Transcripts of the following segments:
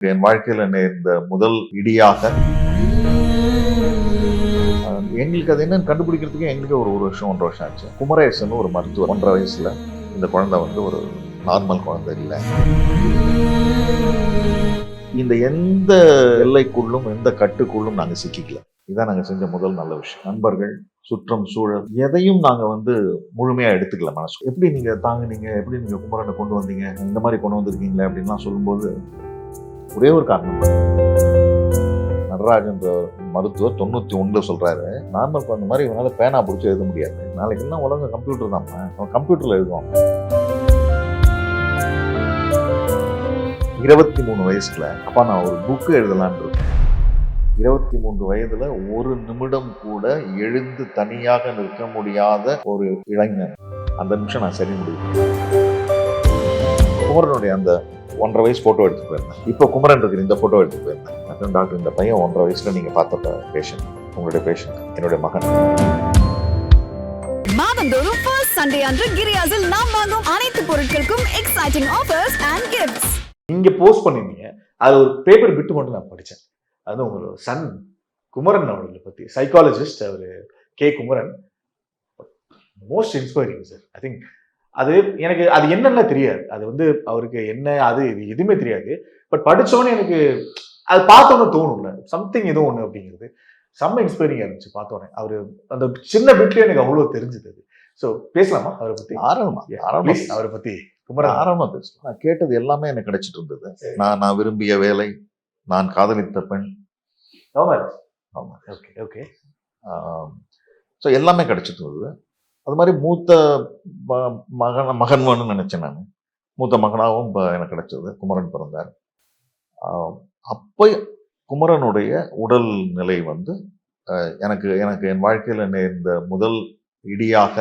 என் வாழ்க்கையில நேர்ந்த முதல் இடியாக எங்களுக்கு அது என்னன்னு கண்டுபிடிக்கிறதுக்கு எங்களுக்கு ஒரு வருஷம் 1.5 வருஷம் ஆச்சு. குமரேசன் ஒரு மருத்துவர் 1.5 வயசுல இந்த குழந்தை வந்து ஒரு நார்மல் குழந்தை இல்லை. இந்த எந்த எல்லைக்குள்ளும் எந்த கட்டுக்குள்ளும் நாங்க சிக்கிக்கல. இதான் நாங்க செஞ்ச முதல் நல்ல விஷயம். நண்பர்கள், சுற்றம், சூழல் எதையும் நாங்க வந்து முழுமையா எடுத்துக்கல மனசு. எப்படி நீங்க தாங்குனீங்க, எப்படி நீங்க குமரனை கொண்டு வந்தீங்க, இந்த மாதிரி கொண்டு வந்திருக்கீங்களே அப்படின்லாம் சொல்லும்போது ஒரே ஒரு காரணம். நடராஜன் மருத்துவர் 91 சொல்றாரு, நார்மல் குழந்தை மாதிரி இவனால பேனா பிடிச்சி எழுத முடியாது, நாளைக்கு எல்லாம் உலகம் கம்ப்யூட்டர் தான், அவன் கம்ப்யூட்டர்ல எழுதுவான். 23 வயசுல அப்பா நான் ஒரு புக்கு எழுதலான்னு இருக்கேன். 23 வயதுல ஒரு நிமிடம் கூட எழுந்து தனியாக நிற்க முடியாத ஒரு இளைஞன். அந்த நிமிஷம் நான் சரி முடியும். குமரனுடைய அந்த 1.5 வயசு போட்டோ எடுத்து போயிருந்தேன். இப்போ குமரன் இருக்கிற இந்த போட்டோ எடுத்து போயிருந்தேன். டாக்டர், இந்த பையன் 1.5 வயசுல நீங்க பார்த்த பேஷண்ட், உங்களுடைய பேஷண்ட் என்னுடைய மகன். மாதந்தோறும் ஃபர்ஸ்ட் சண்டே அன்று கிரியாஸில் நாம் வாங்கும் அனைத்து பொருட்களுக்கும் எக்ஸைட்டிங் ஆஃபர்ஸ் அண்ட் கிஃப்ட்ஸ். நீங்க போஸ்ட் பண்ணிருந்தீங்க, அது ஒரு பேப்பர் பிட்டு மட்டும் நான் படித்தேன். அது உங்களோட சன் குமரன் அவர்களை பத்தி, சைக்காலஜிஸ்ட் அவர் K Kumaran. Most inspiring sir. I think அது எனக்கு அது என்னென்ன தெரியாது, அது வந்து அவருக்கு என்ன அது இது எதுவுமே தெரியாது. பட் படிச்சோன்னே எனக்கு அது பார்த்தோன்னு தோணும்ல, சம்திங் ஏதோ ஒன்று அப்படிங்கிறது செம்ம இன்ஸ்பைரிங்காக இருந்துச்சு பார்த்தோன்னே. அவர் அந்த சின்ன பிட்லேயே எனக்கு அவ்வளோ தெரிஞ்சது. அது ஸோ பேசலாமா அவரை பற்றி? அவரை பற்றி குமரன் ஆரம்பமா பேசலாம். நான் கேட்டது எல்லாமே எனக்கு கிடைச்சிட்டு இருந்தது. நான் விரும்பிய வேலை, நான் காதலித்த பெண், ஓகே. ஸோ எல்லாமே கிடைச்சிட்டு இருந்தது. அது மாதிரி மூத்த மகன் வேணும்னு நினைச்சேன் நான். மூத்த மகனாகவும் எனக்கு கிடைச்சது. குமரன் பிறந்தார். அப்போ குமரனுடைய உடல் நிலை வந்து எனக்கு என் வாழ்க்கையில நேர்ந்த முதல் இடியாக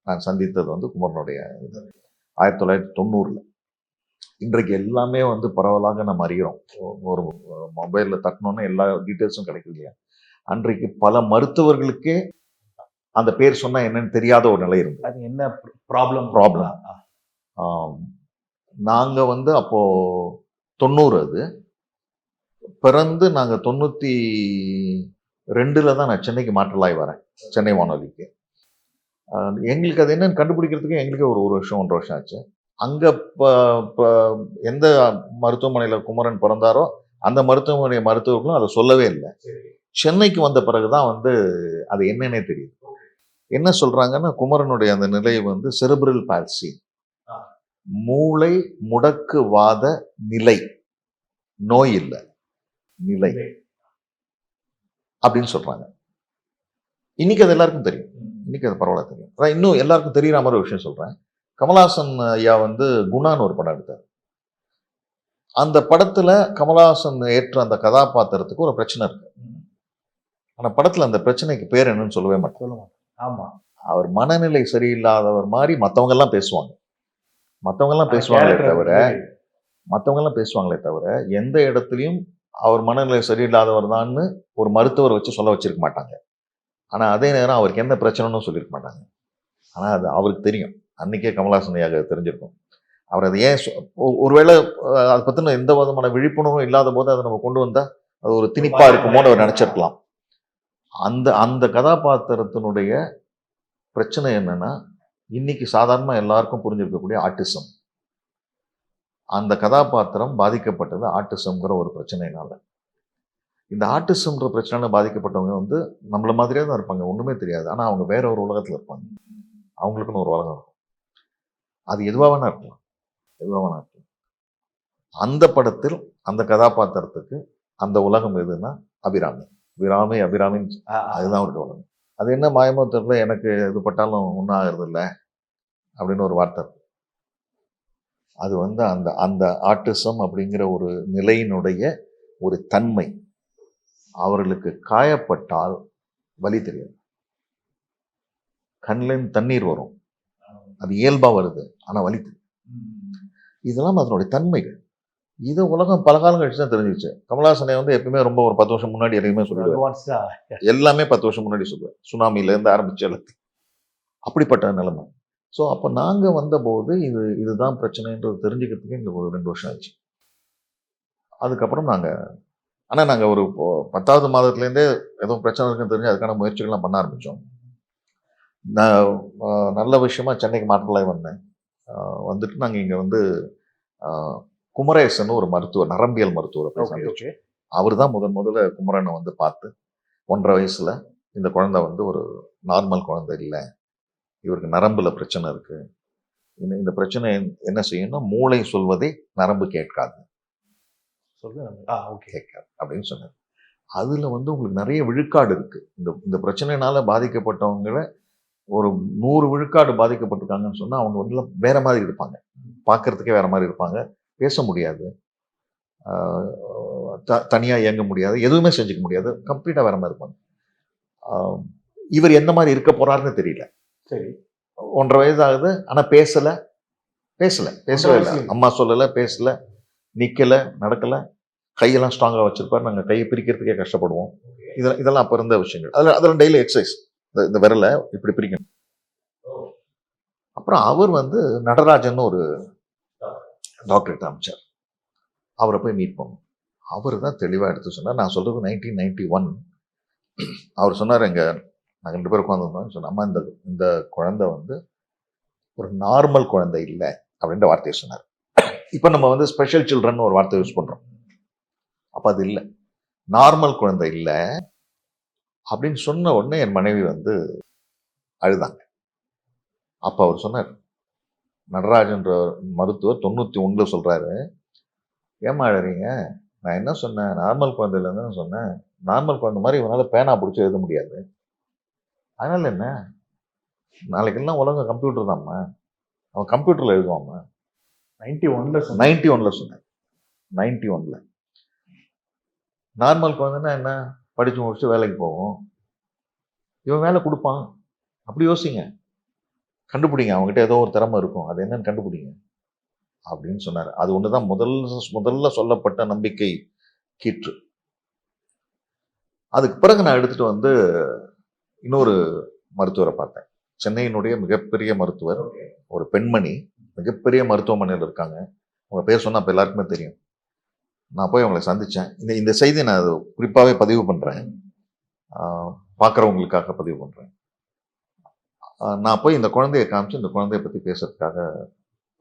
நான் சந்தித்தது வந்து குமரனுடைய 1990. இன்றைக்கு எல்லாமே வந்து பரவலாக நம்ம அறிகிறோம். ஒரு மொபைல்ல தட்டினோன்னா எல்லா டீட்டெயில்ஸும் கிடைக்குது இல்லையா? அன்றைக்கு பல மருத்துவர்களுக்கே அந்த பேர் சொன்னா என்னன்னு தெரியாத ஒரு நிலை இருந்தது. அது என்ன ப்ராப்ளம்? நாங்க வந்து அப்போ 90, அது பிறந்து நாங்க 92 தான் நான் சென்னைக்கு மாற்றலாய் வரேன், சென்னை வானொலிக்கு. எங்களுக்கு அது என்னன்னு கண்டுபிடிக்கிறதுக்கு எங்களுக்கு ஒரு வருஷம் 1.5 வருஷம் ஆச்சு. அங்க எந்த மருத்துவமனையில குமரன் பிறந்தாரோ அந்த மருத்துவமனை மருத்துவர்களும் அதை சொல்லவே இல்லை. சென்னைக்கு வந்த பிறகுதான் வந்து அது என்னன்னே தெரியுது. என்ன சொல்றாங்கன்னா, குமரனுடைய அந்த நிலை வந்து செரிப்ரல் பால்சி, மூளை முடக்குவாத நிலை, நோய் இல்லை, நிலை அப்படின்னு சொல்றாங்க. இன்னைக்கு அது எல்லாருக்கும் தெரியும். இன்னைக்கு அது பரவாயில்ல தெரியும். அதான் இன்னும் எல்லாருக்கும் தெரியுற மாதிரி ஒரு விஷயம் சொல்றேன். கமலஹாசன் ஐயா வந்து குணான்னு ஒரு படம் எடுத்தார். அந்த படத்துல கமலஹாசன் ஏற்ற அந்த கதாபாத்திரத்துக்கு ஒரு பிரச்சனை இருக்கு. ஆனா படத்துல அந்த பிரச்சனைக்கு பேர் என்னன்னு சொல்லவே மாட்டேன். ஆமா, அவர் மனநிலை சரியில்லாதவர் மாதிரி மற்றவங்க எல்லாம் பேசுவாங்களே தவிர எந்த இடத்துலையும் அவர் மனநிலை சரியில்லாதவர் தான்னு ஒரு மருத்துவர் வச்சு சொல்ல வச்சிருக்க மாட்டாங்க. ஆனா அதே நேரம் அவருக்கு என்ன பிரச்சனைன்னு சொல்லியிருக்க மாட்டாங்க. ஆனா அது அவருக்கு தெரியும். அன்னைக்கே கமலஹாசன் ஐயா தெரிஞ்சிருக்கும். அவர் அதை ஏன் ஒருவேளை அதை பத்தின எந்த விதமான விழிப்புணர்வும் இல்லாத போது அதை நம்ம கொண்டு வந்தா அது ஒரு திணிப்பா இருக்குமோன்னு அவர் நினைச்சிருக்கலாம். அந்த கதாபாத்திரத்தினுடைய பிரச்சனை என்னன்னா, இன்னைக்கு சாதாரணமா எல்லாருக்கும் புரிஞ்சிருக்கக்கூடிய ஆட்டிசம். அந்த கதாபாத்திரம் பாதிக்கப்பட்டது ஆட்டிசம்ங்கிற ஒரு பிரச்சனைனால. இந்த ஆட்டிசம்ன்ற பிரச்சனையில பாதிக்கப்பட்டவங்க வந்து நம்மள மாதிரியே தான் இருப்பாங்க, ஒண்ணுமே தெரியாது. ஆனா அவங்க வேற ஒரு உலகத்துல இருப்பாங்க. அவங்களுக்குன்னு ஒரு உலகம் இருக்கும். அது எதுவா வேணா இருக்கலாம். அந்த படத்தில் அந்த கதாபாத்திரத்துக்கு அந்த உலகம் எதுன்னா அபிராமி. அபிராமின்னு அதுதான் அவருக்கு உலகம். அது என்ன மாயமோ தெரியல, எனக்கு இது பட்டாலும் ஒன்றும் ஆகிறது இல்லை அப்படின்னு ஒரு வார்த்தை. அது வந்து அந்த ஆட்டிசம் அப்படிங்கிற ஒரு நிலையினுடைய ஒரு தன்மை. அவர்களுக்கு காயப்பட்டால் வலி தெரியாது, கண்ணில் தண்ணீர் வரும், அது இயல்பா வருது, ஆனா வலி தெரியும். இதெல்லாம் அதனுடைய தன்மைகள். இது உலகம் பல காலம் கழிச்சு தான் தெரிஞ்சிச்சு. கமலஹாசனை வந்து எப்பவுமே ரொம்ப ஒரு 10 வருஷம் முன்னாடி எதையுமே சொல்லுவேன், எல்லாமே 10 வருஷம் முன்னாடி சொல்லுவேன். சுனாமில இருந்து ஆரம்பிச்சு எல்லாத்தையும் அப்படிப்பட்ட நிலைமை. ஸோ அப்போ நாங்கள் வந்தபோது இதுதான் பிரச்சனைன்றது தெரிஞ்சுக்கிறதுக்கு எங்களுக்கு ஒரு 2 வருஷம் ஆச்சு. அதுக்கப்புறம் நாங்கள் ஒரு 10வது மாதத்துலேருந்தே ஏதோ பிரச்சனை இருக்குன்னு தெரிஞ்சு அதுக்கான முயற்சிகள்லாம் பண்ண ஆரம்பித்தோம். நான் நல்ல விஷயமா சென்னைக்கு மாற்றலாய் வந்தேன். வந்துட்டு நாங்கள் இங்கே வந்து குமரேசன் ஒரு மருத்துவர், நரம்பியல் மருத்துவரை போய் சந்திச்சோம். அவர் தான் முதல்ல குமரனை வந்து பார்த்து 1.5 வயசுல இந்த குழந்தை வந்து ஒரு நார்மல் குழந்தை இல்லை, இவருக்கு நரம்புல பிரச்சனை இருக்கு, இந்த பிரச்சனை என்ன செய்யணும்னா மூளை சொல்வதை நரம்பு கேட்காது கேட்காது அப்படின்னு சொன்னார். அதுல வந்து உங்களுக்கு நிறைய விழுக்காடு இருக்கு. இந்த பிரச்சனைனால பாதிக்கப்பட்டவங்களை ஒரு 100 விழுக்காடு பாதிக்கப்பட்டிருக்காங்கன்னு சொன்னா அவங்க வந்து வேற மாதிரி இருப்பாங்க, பார்க்கறதுக்கே வேற மாதிரி இருப்பாங்க, பேச முடியாது, தனியா இயங்க முடியாது, எதுவுமே செஞ்சுக்க முடியாது, கம்ப்ளீட்டா வேற மாதிரி இருப்பாங்க. இவர் எந்த மாதிரி இருக்க போறாருன்னு தெரியல. சரி, 1.5 வயசு ஆகுது, ஆனா பேசவே இல்லை. அம்மா சொல்லல, பேசல, நிக்கல, நடக்கல, கையெல்லாம் ஸ்ட்ராங்கா வச்சிருப்பாரு. நாங்க கையை பிரிக்கிறதுக்கே கஷ்டப்படுவோம். இதெல்லாம் அப்ப இருந்த விஷயங்கள். அதெல்லாம் டெய்லி எக்ஸசைஸ், இந்த விரலை இப்படி பிரிக்கணும். அப்புறம் அவர் வந்து நடராஜன் ஒரு டாக்டர்கிட்ட அமைச்சார். அவரை போய் மீட் பண்ணோம். அவர் தான் தெளிவாக எடுத்து சொன்னார். நான் சொல்றது 1991. அவர் சொன்னார், நாங்கள் 2 பேரும் உட்காந்துருந்தோம். சொன்ன அம்மா, இந்த குழந்தை வந்து ஒரு நார்மல் குழந்தை இல்லை அப்படின்ற வார்த்தையை சொன்னார். இப்போ நம்ம வந்து ஸ்பெஷல் சில்ட்ரன் ஒரு வார்த்தை யூஸ் பண்றோம். அப்ப அது இல்லை, நார்மல் குழந்தை இல்லை அப்படின்னு சொன்ன உடனே என் மனைவி வந்து அழுதாங்க. அப்ப அவர் சொன்னார், நடராஜன்ற மருத்துவர் 91 சொல்றாரு, ஏமா அழறீங்க, நான் என்ன சொன்னேன், நார்மல் குழந்தை இல்லைன்னு சொன்னேன், நார்மல் குழந்தை மாதிரி இவனால பேனா பிடிச்சி எழுத முடியாது, அதனால என்ன, நாளைக்கெல்லாம் உலகம் கம்ப்யூட்டர் தான்மா, அவன் கம்ப்யூட்டர்ல எழுதுவாம்மா. 91 சொன்னேன். 91 நார்மல் குழந்தைன்னா என்ன, படிச்சு முடிச்சு வேலைக்கு போவோம், இவன் வேலை கொடுப்பான், அப்படி யோசிங்க, கண்டுபிடிங்க, அவங்ககிட்ட ஏதோ ஒரு திறமை இருக்கும், அது என்னன்னு கண்டுபிடிங்க அப்படின்னு சொன்னார். அது ஒண்ணுதான் முதல்ல சொல்லப்பட்ட நம்பிக்கை கீற்று. அதுக்கு பிறகு நான் எடுத்துட்டு வந்து இன்னொரு மருத்துவரை பார்த்தேன். சென்னையினுடைய மிகப்பெரிய மருத்துவர், ஒரு பெண்மணி, மிகப்பெரிய மருத்துவமனையில் இருக்காங்க. உங்க பேர் சொன்னா அப்ப எல்லாருக்குமே தெரியும். நான் போய் அவங்களை சந்திச்சேன். இந்த செய்தியை நான் குறிப்பாகவே பதிவு பண்றேன், பார்க்குறவங்களுக்காக பதிவு பண்றேன். நான் போய் இந்த குழந்தையை காமிச்சு இந்த குழந்தைய பத்தி பேசுறதுக்காக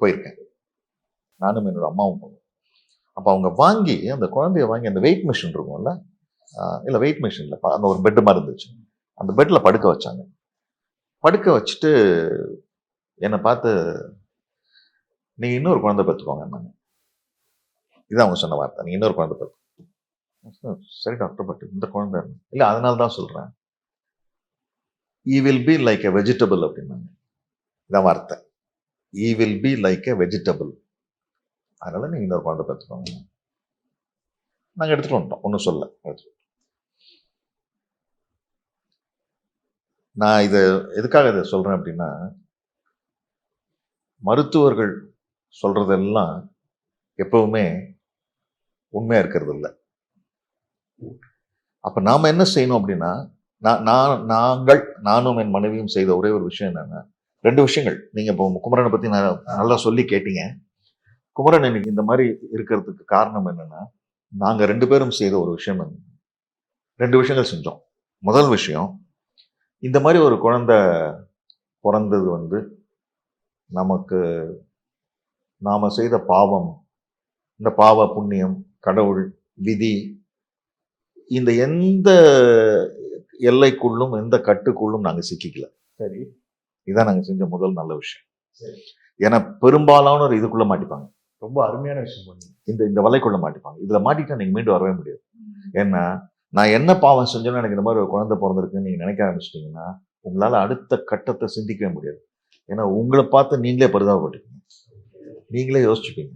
போயிருக்கேன். நானும் என்னோட அம்மாவும் போனோம். அப்போ அவங்க அந்த குழந்தைய வாங்கி அந்த வெயிட் மிஷின் இருக்கும்ல, இல்லை வெயிட் மிஷின்ல அந்த ஒரு பெட்டு மாதிரி இருந்துச்சு, அந்த பெட்ல படுக்க வச்சாங்க. படுக்க வச்சுட்டு என்னை பார்த்து, நீங்க இன்னொரு குழந்தை பெற்றுக்கோங்க, இதான் அவங்க சொன்ன வார்த்தை, நீங்க இன்னொரு குழந்தை பெற்று. சரி டாக்டர், பட் இந்த குழந்தை இல்லை, அதனால தான் சொல்றேன், he will be like a vegetable அப்படின்னாங்க. இதான் வார்த்தை, he will be like a vegetable, அதனால நீங்க இன்னொரு குழந்தை பெற்றுக்கோங்க. நாங்கள் எடுத்துட்டு வந்துட்டோம், ஒன்றும் சொல்ல. நான் எதுக்காக இதை சொல்றேன் அப்படின்னா, மருத்துவர்கள் சொல்றதெல்லாம் எப்பவுமே உண்மையா இருக்கிறது இல்லை. அப்ப நாம என்ன செய்யணும் அப்படின்னா, நானும் என் மனைவியும் செய்த ஒரே ஒரு விஷயம் என்னன்னா, 2 விஷயங்கள். நீங்க இப்போ குமரனை பத்தி நல்லா சொல்லி கேட்டீங்க. குமரன் இன்னைக்கு இந்த மாதிரி இருக்கிறதுக்கு காரணம் என்னன்னா, நாங்க 2 பேரும் செய்த ஒரு விஷயம், 2 விஷயங்கள் செஞ்சோம். முதல் விஷயம், இந்த மாதிரி ஒரு குழந்தை பிறந்தது வந்து நமக்கு நாம செய்த பாவம், இந்த பாவ புண்ணியம், கடவுள், விதி, இந்த எந்த எல்லைக்குள்ளும் எந்த கட்டுக்குள்ளும் நாங்க சிக்கிக்கல. சரி, இதான் நாங்க செஞ்ச முதல் நல்ல விஷயம். ஏன்னா பெரும்பாலானோர் இதுக்குள்ள மாட்டிப்பாங்க. ரொம்ப அருமையான விஷயம் பண்ணி இந்த வலைக்குள்ள மாட்டிப்பாங்க. இதுல மாட்டிட்டா நீங்க மீண்டும் வரவே முடியாது. ஏன்னா நான் என்ன பாவம் செஞ்சோன்னு எனக்கு இந்த மாதிரி ஒரு குழந்தை பிறந்திருக்குன்னு நீங்க நினைக்க ஆரம்பிச்சிட்டீங்கன்னா, உங்களால அடுத்த கட்டத்தை சிந்திக்கவே முடியாது. ஏன்னா உங்களை பார்த்து நீங்களே பரிதாபப்பட்டுப்பீங்க, நீங்களே யோசிச்சுப்பீங்க,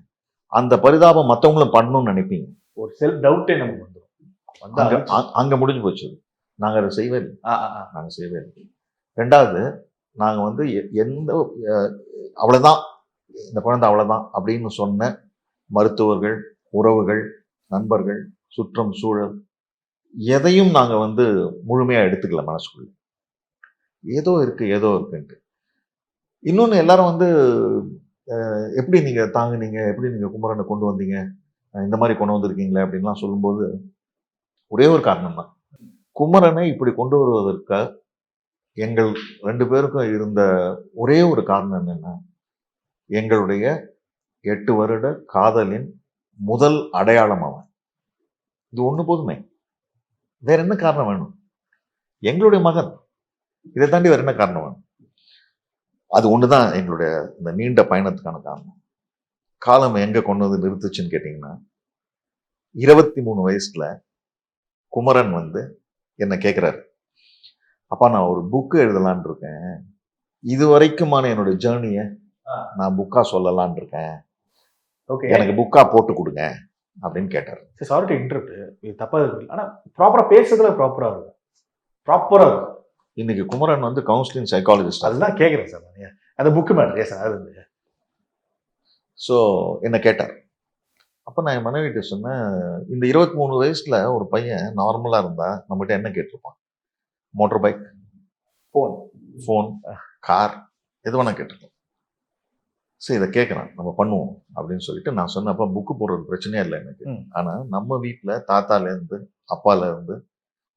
அந்த பரிதாபம் மற்றவங்களும் பண்ணணும்னு நினைப்பீங்க. ஒரு செல்ஃப் டவுட்டே நமக்கு வந்துடும். அங்க முடிஞ்சு போச்சு. நாங்க அதை செய்யவே இல்லை. 2வது, நாங்க வந்து எந்த அவ்வளவுதான், இந்த குழந்தை அவ்வளவுதான் அப்படின்னு சொன்ன மருத்துவர்கள், உறவுகள், நண்பர்கள், சுற்றம் சூழல் எதையும் நாங்க வந்து முழுமையா எடுத்துக்கல மனசுக்குள்ள. ஏதோ இருக்குன்ட்டு. இன்னொன்னு, எல்லாரும் வந்து எப்படி நீங்க தாங்குனீங்க, எப்படி நீங்க குமரனை கொண்டு வந்தீங்க, இந்த மாதிரி கொண்டு வந்திருக்கீங்களே அப்படின்லாம் சொல்லும்போது ஒரே ஒரு காரணம் தான். குமரனை இப்படி கொண்டு வருவதற்கு எங்கள் 2 பேருக்கும் இருந்த ஒரே ஒரு காரணம் என்னன்னா, எங்களுடைய 8 வருட காதலின் முதல் அடையாளம் அவன். இது ஒண்ணு போதுமே. வேற என்ன காரணம் வேணும்? எங்களுடைய மகன். இதை தாண்டி வேற என்ன காரணம் வேணும்? அது ஒண்ணுதான் எங்களுடைய இந்த நீண்ட பயணத்துக்கான காரணம். காலம் எங்க கொண்டு வந்து நிறுத்துச்சுன்னு கேட்டீங்கன்னா, 23 வயசுல குமரன் வந்து என்ன கேட்கிறாரு, அப்பா நான் ஒரு புக்கு எழுதலான் இருக்கேன், இது வரைக்குமான என்னுடைய ஜேர்னியை நான் புக்கா சொல்லலான் இருக்கேன், ஓகே எனக்கு புக்கா போட்டு கொடுங்க அப்படின்னு கேட்டார். சாரி டு இன்டரப்ட், இது தப்பா இருக்கு. ஆனா ப்ராப்பரா பேசுறதுல ப்ராப்பரா இருக்கும். இன்னைக்கு குமரன் வந்து கவுன்சிலிங் சைக்காலஜிஸ்ட். அதுதான் கேட்குறேன் சார் நான். அந்த புக்கு மேடம் சார் அது. ஸோ என்ன கேட்டார். அப்போ நான் என் மனைவிட்ட சொன்னேன், இந்த 23 வயசுல ஒரு பையன் நார்மலா இருந்தா நம்மகிட்ட என்ன கேட்டிருப்பான்? மோட்டார் பைக், ஃபோன், கார், எது வேணா கேட்டிருக்கோம். சரி இதை கேட்குறான், நம்ம பண்ணுவோம் அப்படின்னு சொல்லிட்டு நான் சொன்னேன், அப்போ புக்கு போடுறது பிரச்சனையே இல்லை எனக்கு. ஆனா நம்ம வீட்டில் தாத்தாலேருந்து அப்பாலேருந்து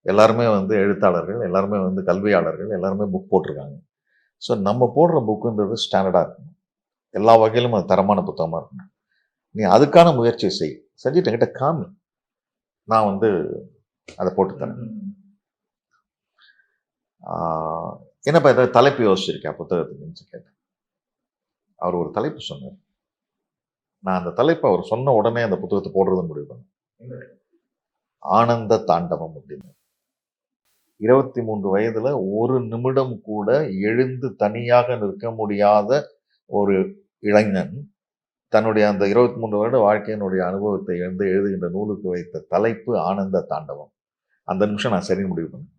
எல்லாருமே வந்து எழுத்தாளர்கள், எல்லாருமே வந்து கல்வியாளர்கள், எல்லாருமே புக் போட்டிருக்காங்க. ஸோ நம்ம போடுற புக்குன்றது ஸ்டாண்டர்டாக இருக்கணும், எல்லா வகையிலும் அது தரமான புத்தகமாக இருக்கணும். நீ அதுக்கான முயற்சியை செய், செஞ்சுட்டு என்கிட்ட காமி, நான் வந்து அதை போட்டு தரேன். என்னப்பா ஏதாவது தலைப்பு யோசிச்சிருக்கேன் புத்தகத்துக்குன்னு கேட்டேன். அவர் ஒரு தலைப்பு சொன்னார். நான் அந்த தலைப்பை அவர் சொன்ன உடனே அந்த புத்தகத்தை போடுறதுன்னு முடிவு பண்ணேன். ஆனந்த தாண்டவம் அப்படின்னு. 23 வயதுல ஒரு நிமிடம் கூட எழுந்து தனியாக நிற்க முடியாத ஒரு இளைஞன் தன்னுடைய அந்த 23 வருட வாழ்க்கையினுடைய அனுபவத்தை எழுதுகின்ற நூலுக்கு வைத்த தலைப்பு ஆனந்த தாண்டவம். அந்த நிமிஷம் நான் சரி முடிவு பண்ணேன்.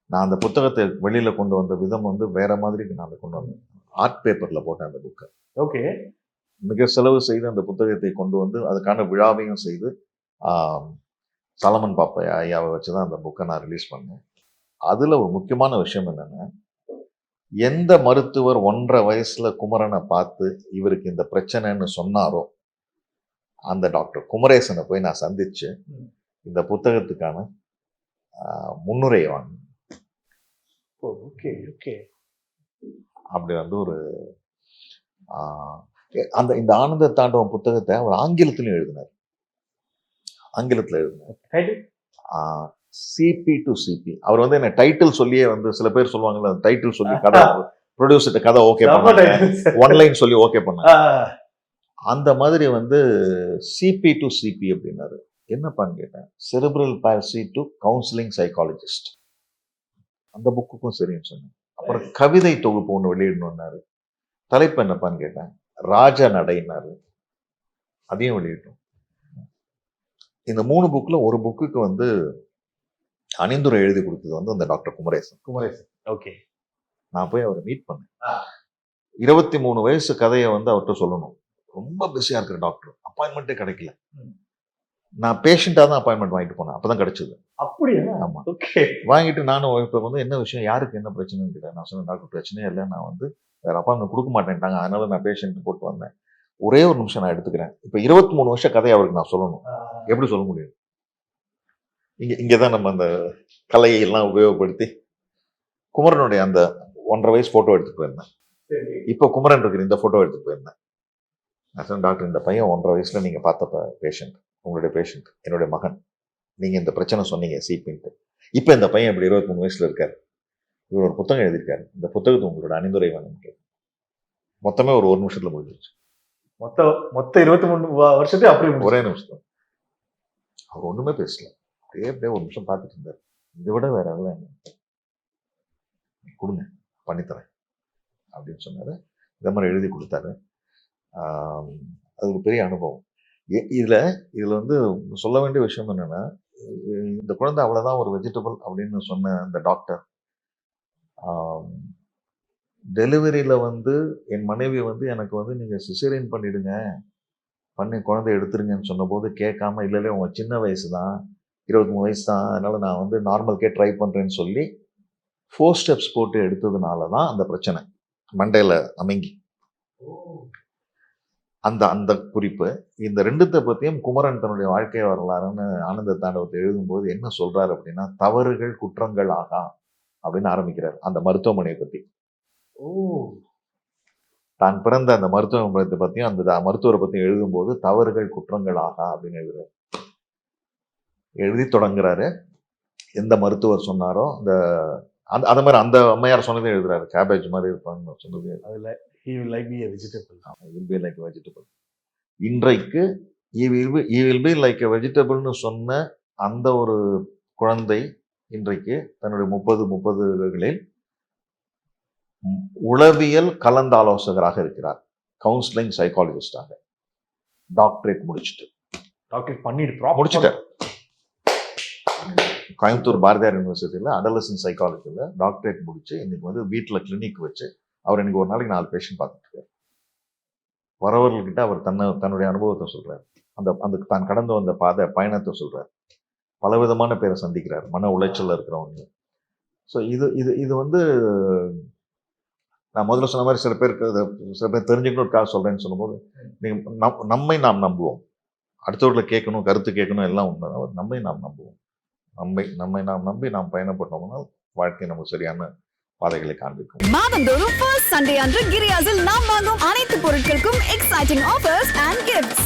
நான் அந்த புத்தகத்தை வெளியில கொண்டு வந்த விதம் வந்து வேற மாதிரி நான் அதை கொண்டு வந்தேன். ஆர்ட் பேப்பர்ல போட்டேன் அந்த புக்கை. ஓகே, மிக செலவு செய்து அந்த புத்தகத்தை கொண்டு வந்து அதுக்கான விழாவையும் செய்து சாலமன் பாப்பா ஐயாவை வச்சுதான் அந்த புக்கை நான் ரிலீஸ் பண்ணேன். அதுல ஒரு முக்கியமான விஷயம் என்னன்னா, எந்த மருத்துவர் 1.5 வயசுல குமரனை பார்த்து இவருக்கு இந்த பிரச்சனைன்னு சொன்னாரோ அந்த டாக்டர் குமரேசனை போய் நான் சந்திச்சு இந்த புத்தகத்துக்கான முன்னுரையை வாங்கினேன். Okay okay. அப்படி வந்து ஒரு அந்த இந்த ஆனந்த தாண்டவம் புத்தகத்தை அவர் ஆங்கிலத்திலும் எழுதினார். CP to CP. அவர் வந்து என்ன டைட்டில் சொல்லியே வந்து சில பேர் சொல்லுவாங்கல்ல, டைட்டில் சொல்லி கதை ப்ரொடியூசர்ட்ட கதை ஓகே பண்ணாங்க, ஒன்லைன் சொல்லி ஓகே பண்ணாங்க. அந்த மாதிரி வந்து சிபி டு சிபி அப்படின்னாரு. என்னப்பான்னு கேட்டேன். Cerebral palsy to counselling psychologist. அந்த புக்குக்கும் சரின்னு சொன்னேன். அப்புறம் கவிதை தொகுப்பு ஒன்று வெளியிடணும்னாரு. தலைப்பு என்னப்பான்னு கேட்டேன். ராஜ நடைனாரு. அதையும் வெளியிட்டோம். இந்த 3 புக்ல ஒரு புக்குக்கு வந்து அணிந்துரை எழுதி கொடுத்தது வந்து அந்த டாக்டர் குமரேசன். ஓகே. நான் போய் அவரை மீட் பண்ணேன். 23 வயசு கதையை வந்து அவர்கிட்ட சொல்லணும். ரொம்ப பிஸியா இருக்கிற டாக்டர், அப்பாயின்மெண்ட்டே கிடைக்கல. நான் பேஷண்டா தான் அப்பாயின்மெண்ட் வாங்கிட்டு போனேன். அப்பதான் கிடைச்சது. அப்படியா? ஆமா. ஓகே. வாங்கிட்டு நானும் இப்போ வந்து என்ன விஷயம், யாருக்கு என்ன பிரச்சனைன்னு கேட்டேன். நான் சொன்னேன், டாக்டர் பிரச்சனையே இல்லை, நான் வந்து வேற அப்பாயின்மெண்ட் கொடுக்க மாட்டேன்ட்டாங்க, அதனால நான் பேஷண்ட் போட்டு வந்தேன். ஒரே ஒரு நிமிஷம் நான் எடுத்துக்கிறேன். இப்போ 23 வருஷ கதையை அவருக்கு நான் சொல்லணும். எப்படி சொல்ல முடியும்? இங்கதான் நம்ம அந்த கலையை எல்லாம் உபயோகப்படுத்தி குமரனுடைய அந்த 1.5 வயசு போட்டோ எடுத்துட்டு போயிருந்தேன். இப்போ குமரன் இருக்கிற இந்த போட்டோ எடுத்துட்டு போயிருந்தேன். நான் சொன்னேன், டாக்டர் இந்த பையன் 1.5 வயசுல நீங்க பார்த்த பேஷண்ட், உங்களுடைய பேஷண்ட், என்னுடைய மகன். நீங்க இந்த பிரச்சனை சொன்னீங்க சிபின்ட்டு. இப்போ இந்த பையன் இப்படி 23 வயசுல இருக்காரு. இவர் ஒரு புத்தகம் எழுதியிருக்காரு. இந்த புத்தகத்தை உங்களோட அணிந்துரை வேணும்னு. மொத்தமே ஒரு நிமிஷத்துல முடிஞ்சிருச்சு. மொத்த 23 வருஷத்துக்கு அப்படி ஒரே நிமிஷம். அவர் ஒண்ணுமே பேசல. அப்படியே ஒரு நிமிஷம் பார்த்துட்டு இருந்தார். இதை விட வேற எல்லாம் கொடுங்க, பண்ணித்தரேன் அப்படின்னு சொன்னாரு. இந்த மாதிரி எழுதி கொடுத்தாரு. அது ஒரு பெரிய அனுபவம். இதுல வந்து சொல்ல வேண்டிய விஷயம் என்னன்னா, இந்த குழந்தை அவ்வளவுதான் ஒரு வெஜிடபிள் அப்படின்னு சொன்ன அந்த டாக்டர் டெலிவரியில வந்து என் மனைவி வந்து எனக்கு வந்து நீங்க சிசேரியன் பண்ணிடுங்க, பண்ணி குழந்தை எடுத்துருங்கன்னு சொன்ன போது கேட்காம, இல்லை உங்க சின்ன வயசு தான், 23 வயசு தான், அதனால நான் வந்து நார்மல்கே ட்ரை பண்றேன்னு சொல்லி 4 ஸ்டெப்ஸ் போட்டு எடுத்ததுனால தான் அந்த பிரச்சனை மண்டையில அமுங்கி. அந்த அந்த குறிப்பு. இந்த 2த்த பத்தியும் குமரன் தன்னுடைய வாழ்க்கை வரலாறுன்னு ஆனந்த தாண்டவத்தை எழுதும்போது என்ன சொல்றாரு அப்படின்னா, தவறுகள் குற்றங்கள் ஆகா அப்படின்னு ஆரம்பிக்கிறார் அந்த மருத்துவமனையை பத்தி. ஓ! தான் பிறந்த அந்த மருத்துவமனையை பத்தியும் அந்த மருத்துவரை பத்தியும் எழுதும்போது தவறுகள் குற்றங்கள் ஆகா அப்படின்னு எழுதுறாரு. எழுதி தொடங்குறாரு. எந்த மருத்துவர் சொன்னாரோ அந்த மாதிரி அந்த அம்மையார் சொன்னதே எழுதுறாரு. கேபேஜ் மாதிரி இருப்பாங்க சொன்னது. அதுல he will like be a vegetable. will be like a vegetable. இன்றைக்கு he will be like a vegetableன்னு சொன்ன அந்த ஒரு குழந்தை இன்றைக்கு தன்னுடைய 30களில் உளவியல் கலந்தாலோசகராக இருக்கிறார். கவுன்சிலிங் சைக்காலஜிஸ்டாக. டாக்டரேட் முடிச்சுட்டு. டாக்டரேட் பண்ணிட்டு முடிச்சுட்டார். கோயம்புத்தூர் பாரதியார் யூனிவர்சிட்டியில் அடலசன் சைக்காலஜியில் டாக்டரேட் முடிச்சு இன்னைக்கு வந்து வீட்டில் கிளினிக் வச்சு அவர் இன்னைக்கு ஒரு நாளைக்கு 4 பேஷண்ட் பார்த்துட்டு இருக்காரு. வரவர்கள்கிட்ட அவர் தன்னுடைய அனுபவத்தை சொல்றாரு. அந்த தான் கடந்து வந்த பயணத்தை சொல்றாரு. பலவிதமான பேரை சந்திக்கிறார். மன உளைச்சல்ல இருக்கிறவங்க. ஸோ இது வந்து நான் முதல்ல சொன்ன மாதிரி சில பேர் தெரிஞ்சுக்கணுக்காக சொல்றேன்னு சொல்லும்போது நம்மை நாம் நம்புவோம். அடுத்தவர்களை கேட்கணும், கருத்து கேட்கணும், எல்லாம் உண்மைதான். நம்மை நாம் நம்புவோம். நம்மை நாம் நம்பி நாம் பயணப்பட்டோம்னால் வாழ்க்கை நமக்கு சரியான பாதைகளை காண்பிக்கும். மாதந்தோறும் ஃபர்ஸ்ட் சண்டே அன்று கிரியாஸில் நாம் வாங்கும் அனைத்து பொருட்களுக்கும் எக்ஸைட்டிங் ஆஃபர்ஸ் அண்ட் கிஃப்ட்ஸ்.